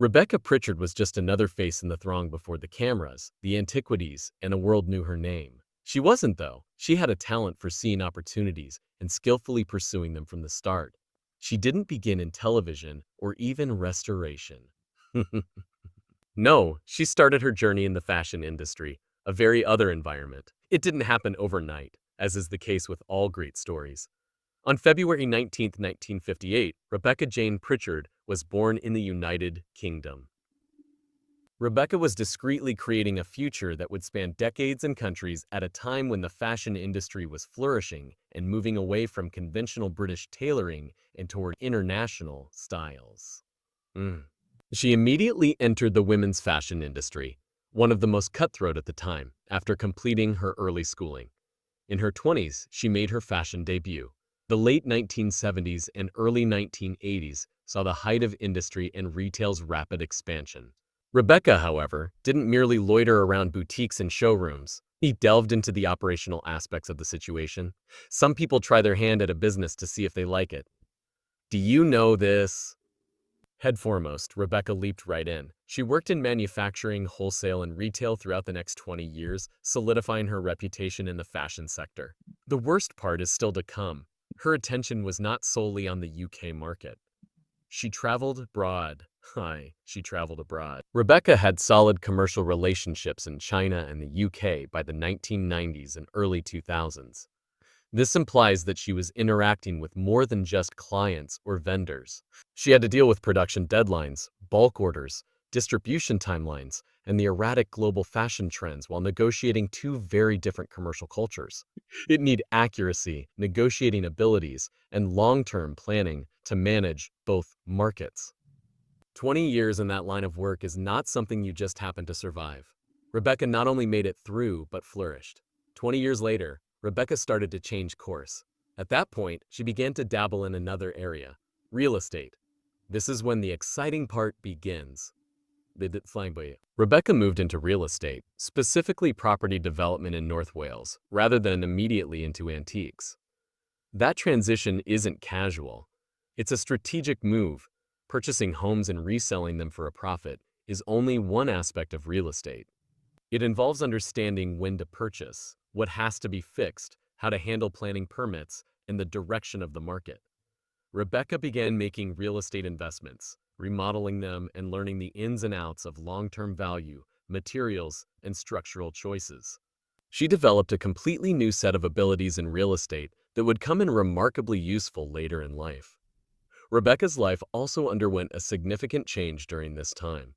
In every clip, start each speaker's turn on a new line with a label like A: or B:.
A: Rebecca Pritchard was just another face in the throng before the cameras, the antiquities, and the world knew her name. She wasn't, though. She had a talent for seeing opportunities and skillfully pursuing them from the start. She didn't begin in television or even restoration. No, she started her journey in the fashion industry, a very other environment. It didn't happen overnight, as is the case with all great stories. On February 19th, 1958, Rebecca Jane Pritchard was born in the United Kingdom. Rebecca was discreetly creating a future that would span decades and countries at a time when the fashion industry was flourishing and moving away from conventional British tailoring and toward international styles. She immediately entered the women's fashion industry, one of the most cutthroat at the time, after completing her early schooling. In her 20s, she made her fashion debut. The late 1970s and early 1980s saw the height of industry and retail's rapid expansion. Rebecca, however, didn't merely loiter around boutiques and showrooms. He delved into the operational aspects of the situation. Some people try their hand at a business to see if they like it. Do you know this? Head foremost, Rebecca leaped right in. She worked in manufacturing, wholesale, and retail throughout the next 20 years, solidifying her reputation in the fashion sector. The worst part is still to come. Her attention was not solely on the UK market. She traveled abroad. She traveled abroad. Rebecca had solid commercial relationships in China and the UK by the 1990s and early 2000s. This implies that she was interacting with more than just clients or vendors. She had to deal with production deadlines, bulk orders, distribution timelines, and the erratic global fashion trends while negotiating two very different commercial cultures. It needed accuracy, negotiating abilities, and long-term planning to manage both markets. 20 years in that line of work is not something you just happen to survive. Rebecca not only made it through, but flourished. 20 years later, Rebecca started to change course. At that point, she began to dabble in another area, real estate. This is when the exciting part begins. Rebecca moved into real estate, specifically property development in North Wales, rather than immediately into antiques. That transition isn't casual. It's a strategic move. Purchasing homes and reselling them for a profit is only one aspect of real estate. It involves understanding when to purchase, what has to be fixed, how to handle planning permits, and the direction of the market. Rebecca began making real estate investments, remodeling them, and learning the ins and outs of long-term value, materials, and structural choices. She developed a completely new set of abilities in real estate that would come in remarkably useful later in life. Rebecca's life also underwent a significant change during this time,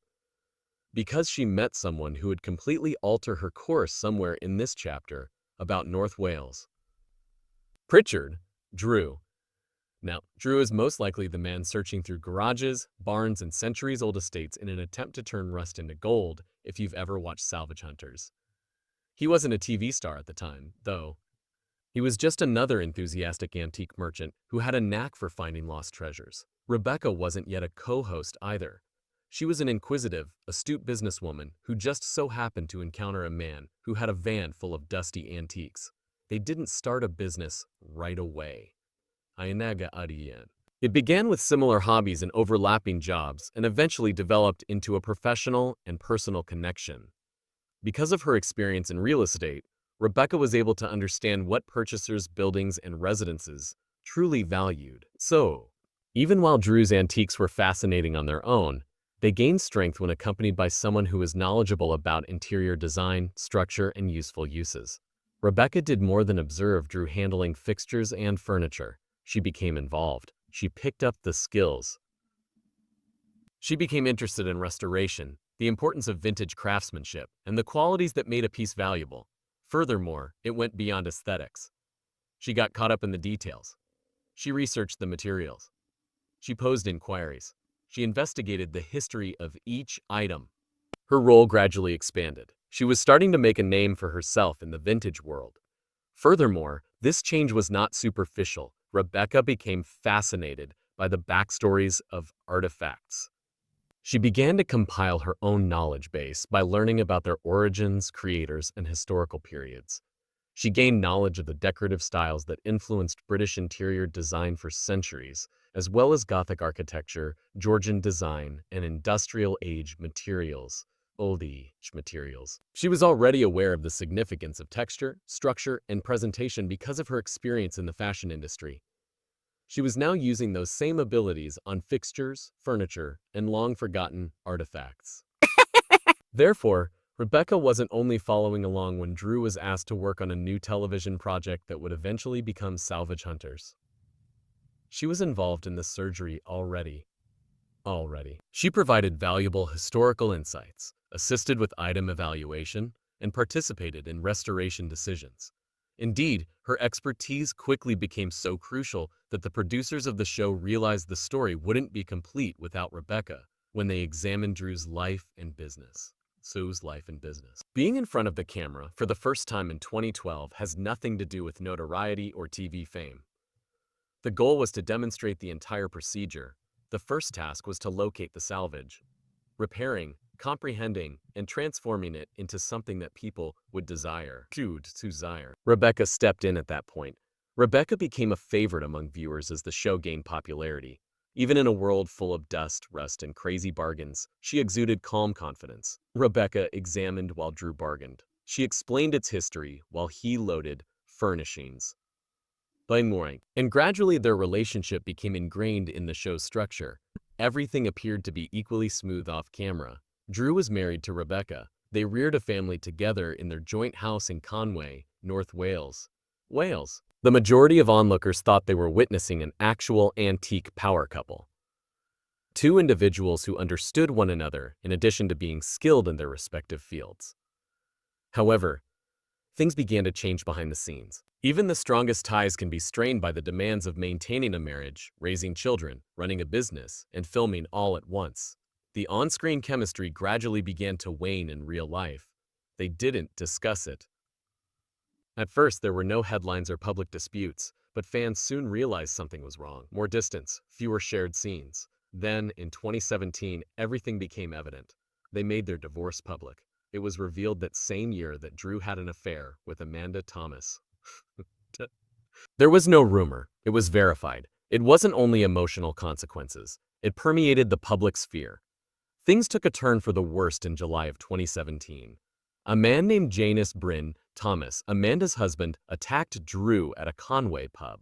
A: because she met someone who would completely alter her course somewhere in this chapter about North Wales. Pritchard, Drew. Now, Drew is most likely the man searching through garages, barns, and centuries-old estates in an attempt to turn rust into gold, if you've ever watched Salvage Hunters. He wasn't a TV star at the time, though. He was just another enthusiastic antique merchant who had a knack for finding lost treasures. Rebecca wasn't yet a co-host either. She was an inquisitive, astute businesswoman who just so happened to encounter a man who had a van full of dusty antiques. They didn't start a business right away. It began with similar hobbies and overlapping jobs and eventually developed into a professional and personal connection. Because of her experience in real estate, Rebecca was able to understand what purchasers, buildings, and residences truly valued. So, even while Drew's antiques were fascinating on their own, they gained strength when accompanied by someone who was knowledgeable about interior design, structure, and useful uses. Rebecca did more than observe Drew handling fixtures and furniture. She became involved. She picked up the skills. She became interested in restoration, the importance of vintage craftsmanship, and the qualities that made a piece valuable. Furthermore, it went beyond aesthetics. She got caught up in the details. She researched the materials. She posed inquiries. She investigated the history of each item. Her role gradually expanded. She was starting to make a name for herself in the vintage world. Furthermore, this change was not superficial. Rebecca became fascinated by the backstories of artifacts. She began to compile her own knowledge base by learning about their origins, creators, and historical periods. She gained knowledge of the decorative styles that influenced British interior design for centuries, as well as Gothic architecture, Georgian design, and industrial age materials. Old age materials. She was already aware of the significance of texture, structure, and presentation because of her experience in the fashion industry. She was now using those same abilities on fixtures, furniture, and long-forgotten artifacts. Therefore, Rebecca wasn't only following along when Drew was asked to work on a new television project that would eventually become Salvage Hunters. She was involved in the surgery already. She provided valuable historical insights, assisted with item evaluation, and participated in restoration decisions. Indeed, her expertise quickly became so crucial that the producers of the show realized the story wouldn't be complete without Rebecca when they examined Drew's life and business. Sue's life and business. Being in front of the camera for the first time in 2012 has nothing to do with notoriety or TV fame. The goal was to demonstrate the entire procedure. The first task was to locate the salvage, repairing, comprehending, and transforming it into something that people would desire. Rebecca stepped in at that point. Rebecca became a favorite among viewers as the show gained popularity. Even in a world full of dust, rust, and crazy bargains, she exuded calm confidence. Rebecca examined while Drew bargained. She explained its history while he loaded furnishings. And gradually their relationship became ingrained in the show's structure. Everything appeared to be equally smooth off camera. Drew was married to Rebecca. They reared a family together in their joint house in Conway, North Wales. The majority of onlookers thought they were witnessing an actual antique power couple. Two individuals who understood one another in addition to being skilled in their respective fields. However, things began to change behind the scenes. Even the strongest ties can be strained by the demands of maintaining a marriage, raising children, running a business, and filming all at once. The on-screen chemistry gradually began to wane in real life. They didn't discuss it. At first, there were no headlines or public disputes, but fans soon realized something was wrong. More distance, fewer shared scenes. Then, in 2017, everything became evident. They made their divorce public. It was revealed that same year that Drew had an affair with Amanda Thomas. There was no rumor. It was verified. It wasn't only emotional consequences. It permeated the public sphere. Things took a turn for the worst in July of 2017. A man named Janus Bryn Thomas, Amanda's husband, attacked Drew at a Conway pub.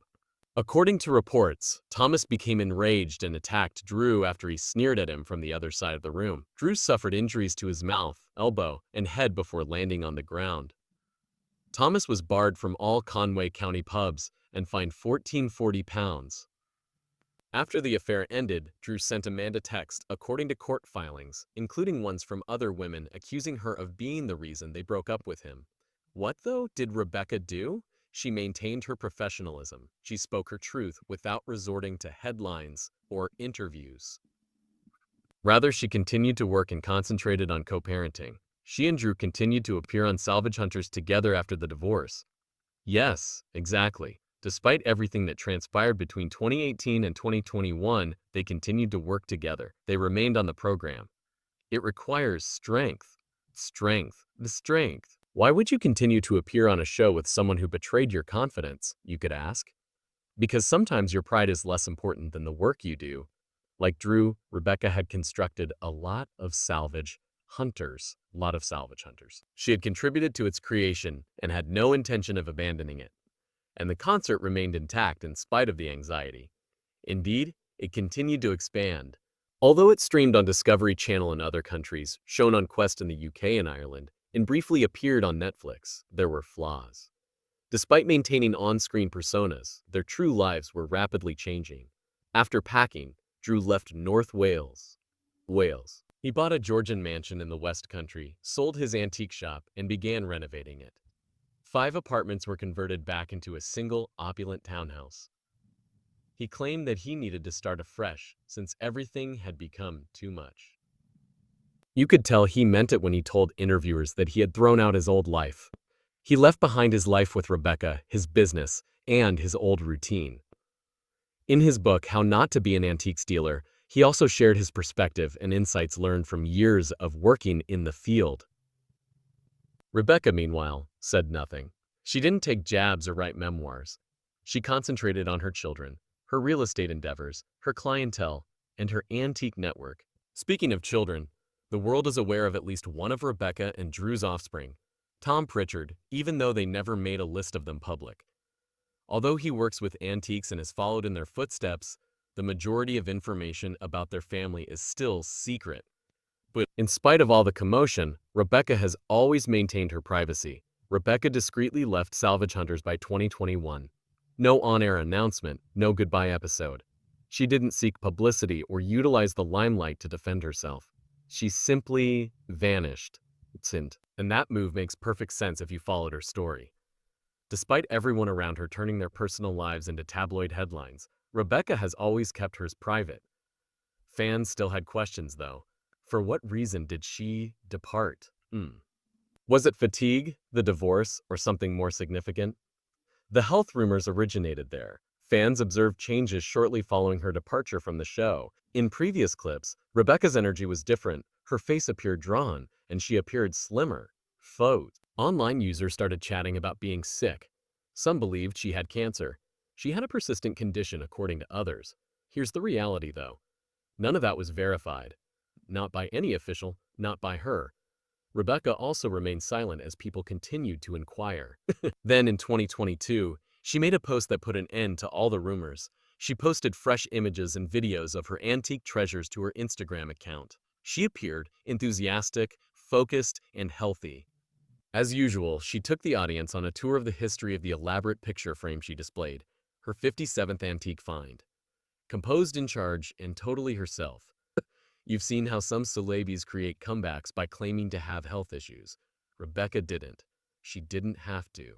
A: According to reports, Thomas became enraged and attacked Drew after he sneered at him from the other side of the room. Drew suffered injuries to his mouth, elbow, and head before landing on the ground. Thomas was barred from all Conway County pubs and fined £1,440. After the affair ended, Drew sent Amanda texts, according to court filings, including ones from other women accusing her of being the reason they broke up with him. What, though, did Rebecca do? She maintained her professionalism. She spoke her truth without resorting to headlines or interviews. Rather, she continued to work and concentrated on co-parenting. She and Drew continued to appear on Salvage Hunters together after the divorce. Yes, exactly. Despite everything that transpired between 2018 and 2021, they continued to work together. They remained on the program. It requires strength. The strength. Why would you continue to appear on a show with someone who betrayed your confidence, you could ask? Because sometimes your pride is less important than the work you do. Like Drew, Rebecca had constructed a lot of salvage hunters. She had contributed to its creation and had no intention of abandoning it. And the concert remained intact in spite of the anxiety. Indeed, it continued to expand. Although it streamed on Discovery Channel in other countries, shown on Quest in the UK and Ireland, and briefly appeared on Netflix, there were flaws. Despite maintaining on-screen personas, their true lives were rapidly changing. After packing, Drew left North Wales. He bought a Georgian mansion in the West Country, sold his antique shop, and began renovating it. 5 apartments were converted back into a single, opulent townhouse. He claimed that he needed to start afresh since everything had become too much. You could tell he meant it when he told interviewers that he had thrown out his old life. He left behind his life with Rebecca, his business, and his old routine. In his book, How Not to Be an Antiques Dealer, he also shared his perspective and insights learned from years of working in the field. Rebecca, meanwhile, said nothing. She didn't take jabs or write memoirs. She concentrated on her children, her real estate endeavors, her clientele, and her antique network. Speaking of children, the world is aware of at least one of Rebecca and Drew's offspring, Tom Pritchard, even though they never made a list of them public. Although he works with antiques and has followed in their footsteps, the majority of information about their family is still secret. But in spite of all the commotion, Rebecca has always maintained her privacy. Rebecca discreetly left Salvage Hunters by 2021. No on-air announcement, no goodbye episode. She didn't seek publicity or utilize the limelight to defend herself. She simply vanished. And that move makes perfect sense if you followed her story. Despite everyone around her turning their personal lives into tabloid headlines, Rebecca has always kept hers private. Fans still had questions, though. For what reason did she depart? Was it fatigue, the divorce, or something more significant? The health rumors originated there. Fans observed changes shortly following her departure from the show. In previous clips, Rebecca's energy was different. Her face appeared drawn, and she appeared slimmer. Online users started chatting about being sick. Some believed she had cancer. She had a persistent condition, according to others. Here's the reality, though. None of that was verified. Not by any official, not by her. Rebecca also remained silent as people continued to inquire. Then in 2022, she made a post that put an end to all the rumors. She posted fresh images and videos of her antique treasures to her Instagram account. She appeared enthusiastic, focused, and healthy. As usual, she took the audience on a tour of the history of the elaborate picture frame she displayed, her 57th antique find. Composed, in charge, and totally herself. You've seen how some celebs create comebacks by claiming to have health issues. Rebecca didn't. She didn't have to.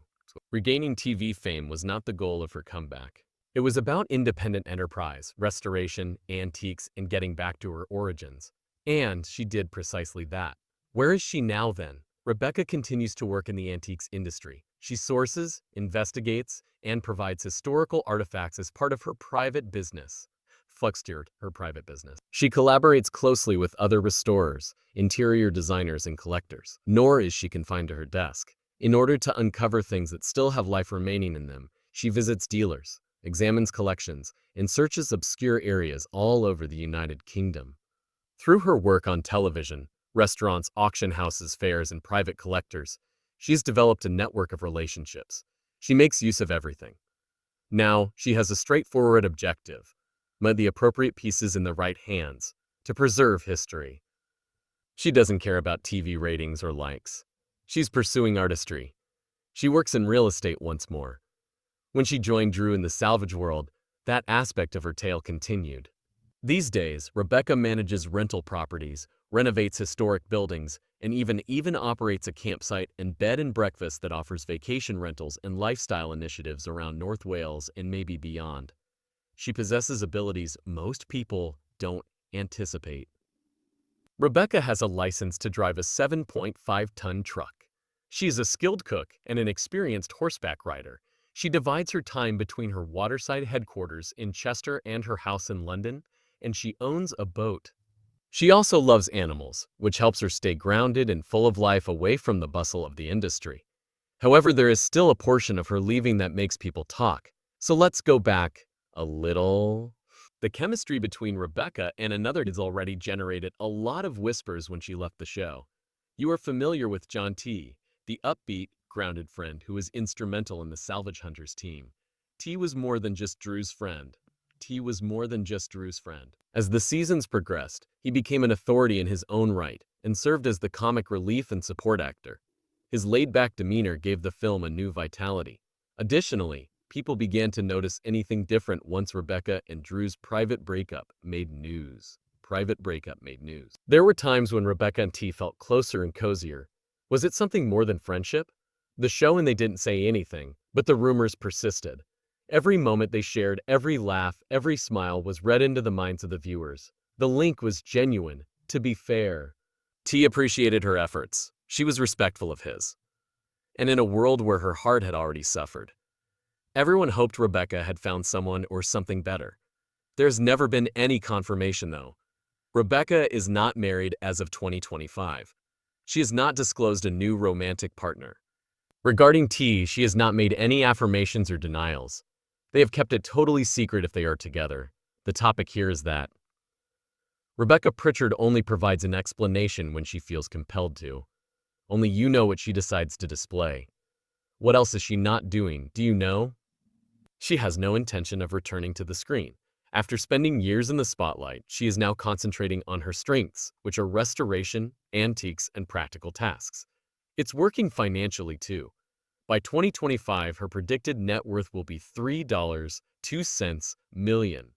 A: Regaining TV fame was not the goal of her comeback. It was about independent enterprise, restoration, antiques, and getting back to her origins. And she did precisely that. Where is she now then? Rebecca continues to work in the antiques industry. She sources, investigates, and provides historical artifacts as part of her private business. Her private business. She collaborates closely with other restorers, interior designers, and collectors. Nor is she confined to her desk. In order to uncover things that still have life remaining in them, she visits dealers, examines collections, and searches obscure areas all over the United Kingdom. Through her work on television, restaurants, auction houses, fairs, and private collectors, she's developed a network of relationships. She makes use of everything. Now, she has a straightforward objective: put the appropriate pieces in the right hands to preserve history. She doesn't care about TV ratings or likes. She's pursuing artistry. She works in real estate once more. When she joined Drew in the salvage world, that aspect of her tale continued. These days, Rebecca manages rental properties, renovates historic buildings, and even operates a campsite and bed and breakfast that offers vacation rentals and lifestyle initiatives around North Wales and maybe beyond. She possesses abilities most people don't anticipate. Rebecca has a license to drive a 7.5-ton truck. She is a skilled cook and an experienced horseback rider. She divides her time between her waterside headquarters in Chester and her house in London, and she owns a boat. She also loves animals, which helps her stay grounded and full of life away from the bustle of the industry. However, there is still a portion of her leaving that makes people talk. So let's go back a little. The chemistry between Rebecca and another has already generated a lot of whispers when she left the show. You are familiar with John T., the upbeat, grounded friend who was instrumental in the Salvage Hunters team. T was more than just Drew's friend. As the seasons progressed, he became an authority in his own right and served as the comic relief and support actor. His laid-back demeanor gave the film a new vitality. Additionally, people began to notice anything different once Rebecca and Drew's private breakup made news. There were times when Rebecca and T felt closer and cozier. Was it something more than friendship? The show and they didn't say anything, but the rumors persisted. Every moment they shared, every laugh, every smile was read into the minds of the viewers. The link was genuine. To be fair, T appreciated her efforts. She was respectful of his. And in a world where her heart had already suffered, everyone hoped Rebecca had found someone or something better. There's never been any confirmation, though. Rebecca is not married as of 2025. She has not disclosed a new romantic partner. Regarding T, she has not made any affirmations or denials. They have kept it totally secret if they are together. The topic here is that Rebecca Pritchard only provides an explanation when she feels compelled to. Only you know what she decides to display. What else is she not doing, do you know? She has no intention of returning to the screen. After spending years in the spotlight, she is now concentrating on her strengths, which are restoration, antiques, and practical tasks. It's working financially too. By 2025, her predicted net worth will be $3.02 million.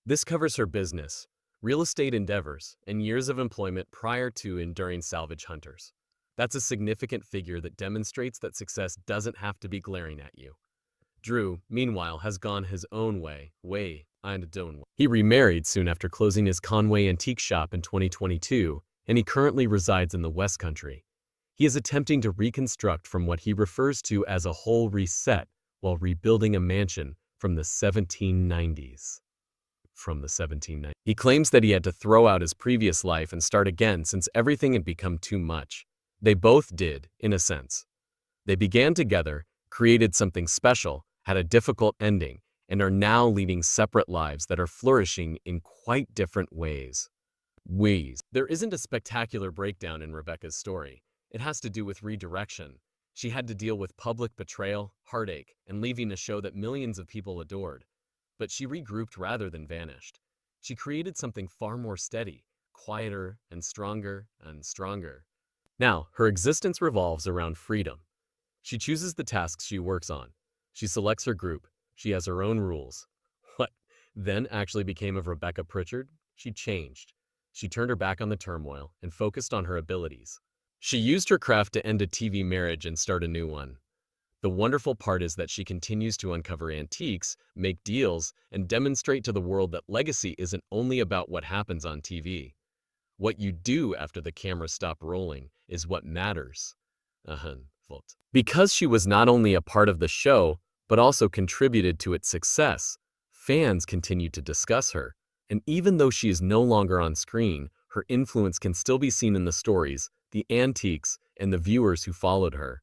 A: This covers her business, real estate endeavors, and years of employment prior to and during Salvage hunters. That's a significant figure that demonstrates that success doesn't have to be glaring at you. Drew, meanwhile, has gone his own way. He remarried soon after closing his Conway antique shop in 2022, and he currently resides in the West Country. He is attempting to reconstruct from what he refers to as a whole reset while rebuilding a mansion from the 1790s. He claims that he had to throw out his previous life and start again since everything had become too much. They both did, in a sense. They began together, created something special, had a difficult ending, and are now leading separate lives that are flourishing in quite different ways. There isn't a spectacular breakdown in Rebecca's story. It has to do with redirection. She had to deal with public betrayal, heartache, and leaving a show that millions of people adored. But she regrouped rather than vanished. She created something far more steady, quieter, and stronger and stronger. Now, her existence revolves around freedom. She chooses the tasks she works on. She selects her group. She has her own rules. What then actually became of Rebecca Pritchard? She changed. She turned her back on the turmoil and focused on her abilities. She used her craft to end a TV marriage and start a new one. The wonderful part is that she continues to uncover antiques, make deals, and demonstrate to the world that legacy isn't only about what happens on TV. What you do after the cameras stop rolling is what matters. Because she was not only a part of the show, but also contributed to its success, fans continue to discuss her. And even though she is no longer on screen, her influence can still be seen in the stories, the antiques, and the viewers who followed her.